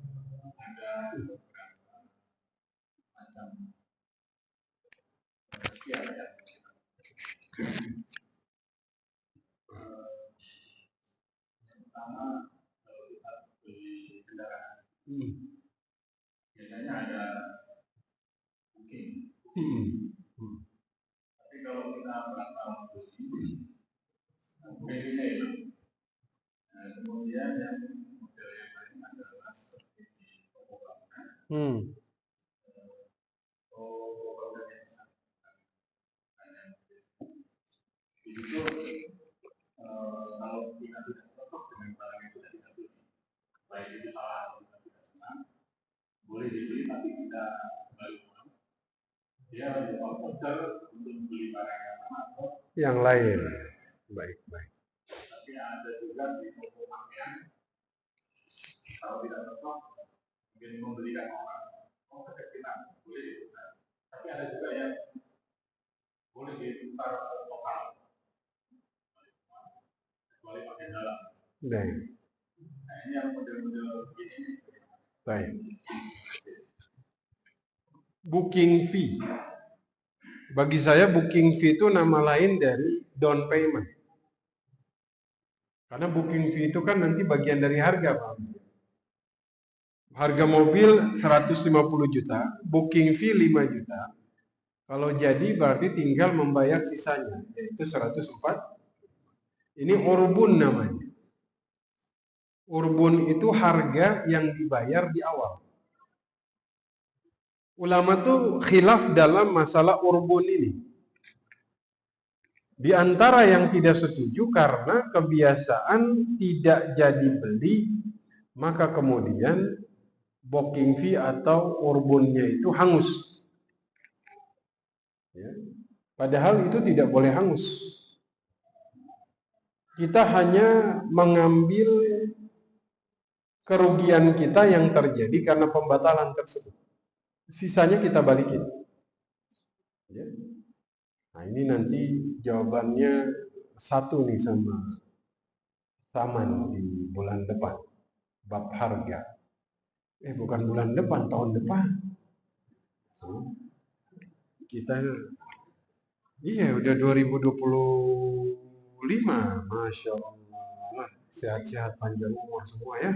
B: Pertama, kalau kita beli kendaraan, biasanya ada booking. Tapi kalau kita berapa beli, booking itu, kemudian yang model yang lain adalah seperti di toko bangunan. Toko bangunan yang sangat di situ, kalau kita tidak cocok dengan barang yang sudah kita beli, baik itu salah atau kita tidak senang, boleh dibeli tapi tidak kembali uang. Dia lebih voucher untuk membeli barang yang sama atau
A: yang lain. Baik.
B: Tapi ada juga di toko pakaian, kalau tidak cocok, mungkin membelikan orang, kekecilan, boleh ditukar. Tapi ada juga yang boleh ditukar lokal, kecuali pakai dalam.
A: Baik.
B: Nah ini yang model-model begini.
A: Baik. Booking fee. Bagi saya booking fee itu nama lain dari down payment. Karena booking fee itu kan nanti bagian dari harga, Pak. Harga mobil 150 juta, booking fee 5 juta. Kalau jadi berarti tinggal membayar sisanya, yaitu 104. Ini urbun namanya. Urbun itu harga yang dibayar di awal. Ulama tuh khilaf dalam masalah urbun ini. Di antara yang tidak setuju karena kebiasaan tidak jadi beli, maka kemudian booking fee atau urbunnya itu hangus. Ya. Padahal itu tidak boleh hangus. Kita hanya mengambil kerugian kita yang terjadi karena pembatalan tersebut. Sisanya kita balikin. Ya. Nah, ini nanti jawabannya satu nih sama Saman di bulan depan, bab harga. Bukan bulan depan, tahun depan. Kita iya udah 2025, Masya Allah. Sehat-sehat panjang umur semua ya.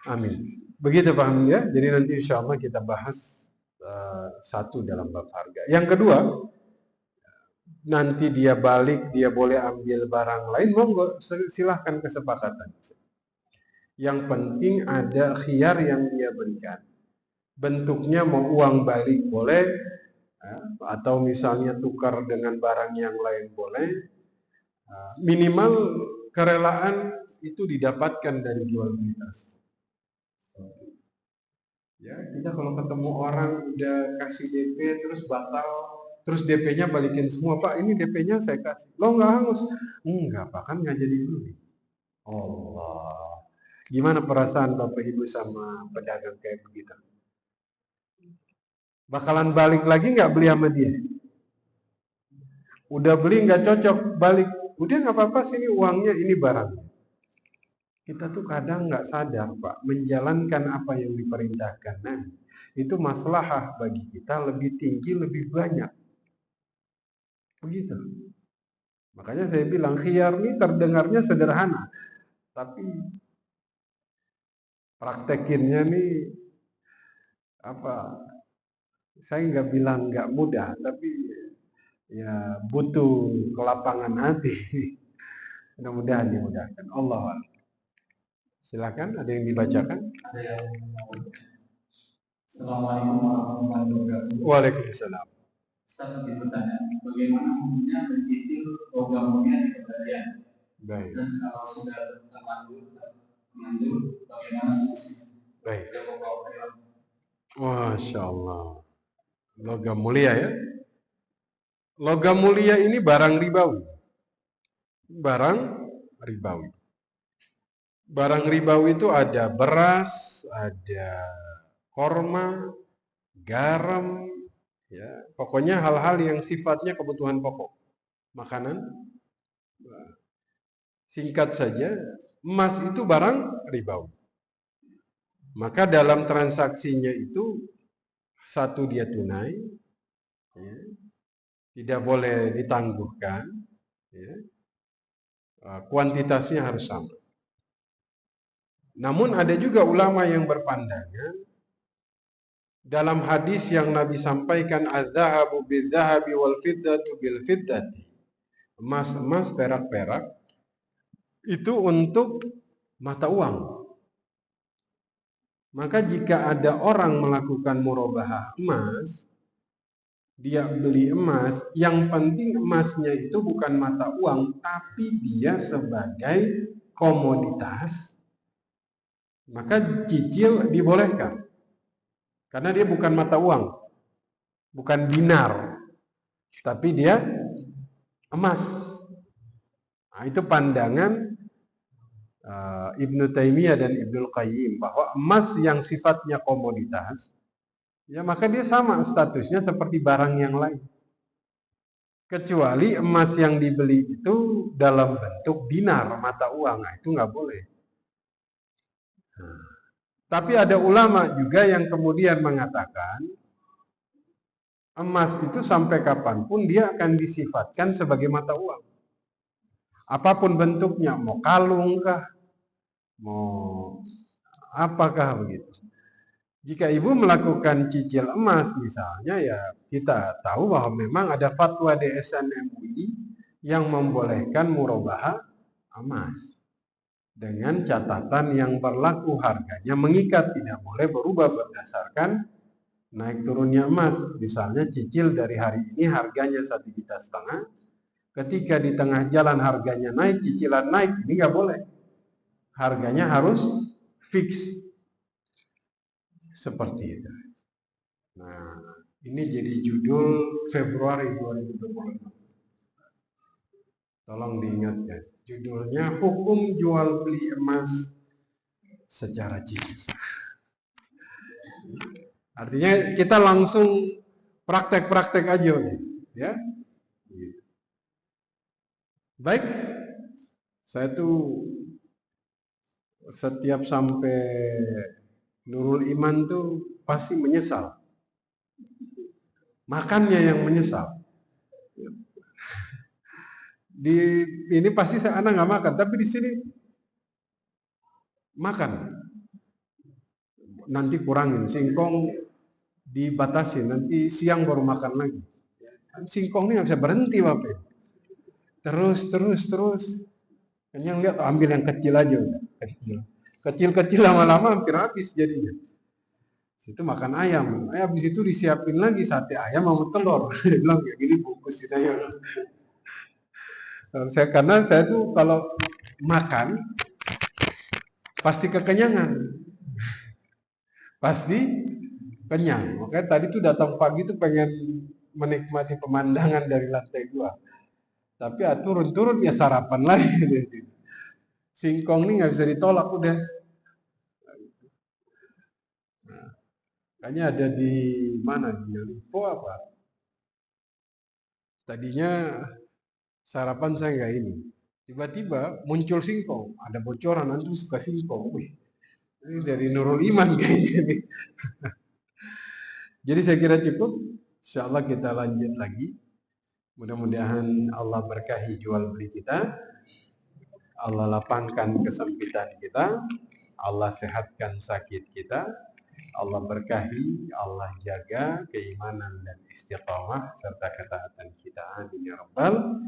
A: Amin. Begitu Pak Hamid ya. Jadi nanti insya Allah kita bahas satu dalam bab harga. Yang kedua, nanti dia balik, dia boleh ambil barang lain, monggo silahkan kesepakatan. Yang penting ada khiyar yang dia berikan. Bentuknya mau uang balik boleh, atau misalnya tukar dengan barang yang lain boleh. Minimal kerelaan itu didapatkan dari jual beli tersebut. Ya, kita kalau ketemu orang udah kasih DP terus batal, terus DP-nya balikin semua, Pak ini DP-nya saya kasih. Lo nggak hangus? Enggak, Pak kan nggak jadi beli. Allah, gimana perasaan Bapak Ibu sama pedagang kayak begitu? Bakalan balik lagi nggak beli sama dia? Udah beli nggak cocok, balik. Udah nggak apa-apa, sini uangnya, ini barangnya. Kita tuh kadang nggak sadar Pak, menjalankan apa yang diperintahkan Nabi itu maslahah bagi kita lebih tinggi, lebih banyak. Begitu. Makanya saya bilang khiyar ini terdengarnya sederhana, tapi praktekinnya nih apa? Saya nggak bilang nggak mudah, tapi ya butuh kelapangan hati. Mudah-mudahan dimudahkan. Allah. Silakan, ada yang dibacakan?
B: Assalamualaikum warahmatullahi wabarakatuh.
A: Waalaikumsalam.
B: Ustaz ingin bertanya, bagaimana hukumnya mencicil logam mulia di pegadaian?
A: Baik.
B: Dan kalau sudah terlanjur, bagaimana solusinya?
A: Baik. Masya Allah. Logam mulia ya. Logam mulia ini barang ribawi. Barang ribawi. Barang ribawi itu ada beras, ada korma, garam, ya, pokoknya hal-hal yang sifatnya kebutuhan pokok, makanan. Singkat saja, emas itu barang ribawi. Maka dalam transaksinya itu satu dia tunai, ya, tidak boleh ditangguhkan, ya, kuantitasnya harus sama. Namun ada juga ulama yang berpandangan dalam hadis yang Nabi sampaikan, az-zahabu bil-zahabi wal fiddatu bil-fiddati. Emas-emas, perak-perak itu untuk mata uang. Maka jika ada orang melakukan murabahah emas, dia beli emas, yang penting emasnya itu bukan mata uang, tapi dia sebagai komoditas, maka cicil dibolehkan. Karena dia bukan mata uang, bukan dinar, tapi dia emas. Nah, itu pandangan Ibnu Taimiyah dan Ibnul Qayyim, bahwa emas yang sifatnya komoditas, ya maka dia sama statusnya seperti barang yang lain. Kecuali emas yang dibeli itu dalam bentuk dinar, mata uang, nah, itu nggak boleh. Tapi ada ulama juga yang kemudian mengatakan emas itu sampai kapanpun dia akan disifatkan sebagai mata uang. Apapun bentuknya, mau kalung kah, mau apakah begitu. Jika ibu melakukan cicil emas misalnya, ya kita tahu bahwa memang ada fatwa DSN MUI yang membolehkan murabahah emas. Dengan catatan yang berlaku harganya mengikat, tidak boleh berubah berdasarkan naik turunnya emas. Misalnya cicil dari hari ini harganya 1,5 juta, ketika di tengah jalan harganya naik, cicilan naik, ini nggak boleh. Harganya harus fix seperti itu. Nah, ini jadi judul Februari 2026. Tolong diingatkan, judulnya hukum jual beli emas secara cicil. Artinya kita langsung praktek-praktek aja nih. ya. Gitu. Baik, saya tuh setiap sampai Nurul Iman tuh pasti menyesal. Makannya yang menyesal. Di ini pasti anak nggak makan, tapi di sini makan. Nanti kurangin singkong, dibatasi, nanti siang baru makan lagi. Singkong ini nggak bisa berhenti Bapak. Terus. Yang lihat ambil yang kecil aja udah. Kecil lama-lama hampir habis jadinya. Itu makan ayam. Habis itu disiapin lagi sate ayam sama telur. Dia bilang kayak gini bungkusin aja. Karena saya tuh kalau makan pasti kekenyangan. Pasti kenyang. Makanya tadi tuh datang pagi tuh pengen menikmati pemandangan dari lantai 2. Tapi turun ya sarapan lagi. Singkong ini nggak bisa ditolak udah. Kayaknya ada di mana di Lipo apa? Tadinya sarapan saya nggak ini. Tiba-tiba muncul singkong. Ada bocoran nanti suka singkong. Wih, ini dari Nurul Iman kayaknya nih. Jadi saya kira cukup. Insya Allah kita lanjut lagi. Mudah-mudahan Allah berkahi jual beli kita. Allah lapangkan kesempitan kita. Allah sehatkan sakit kita. Allah berkahi, Allah jaga keimanan dan istiqamah serta ketaatan kita. Amin ya rabbal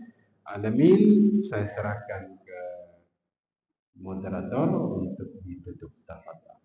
A: alamin. Saya serahkan ke moderator untuk ditutup tafadhol.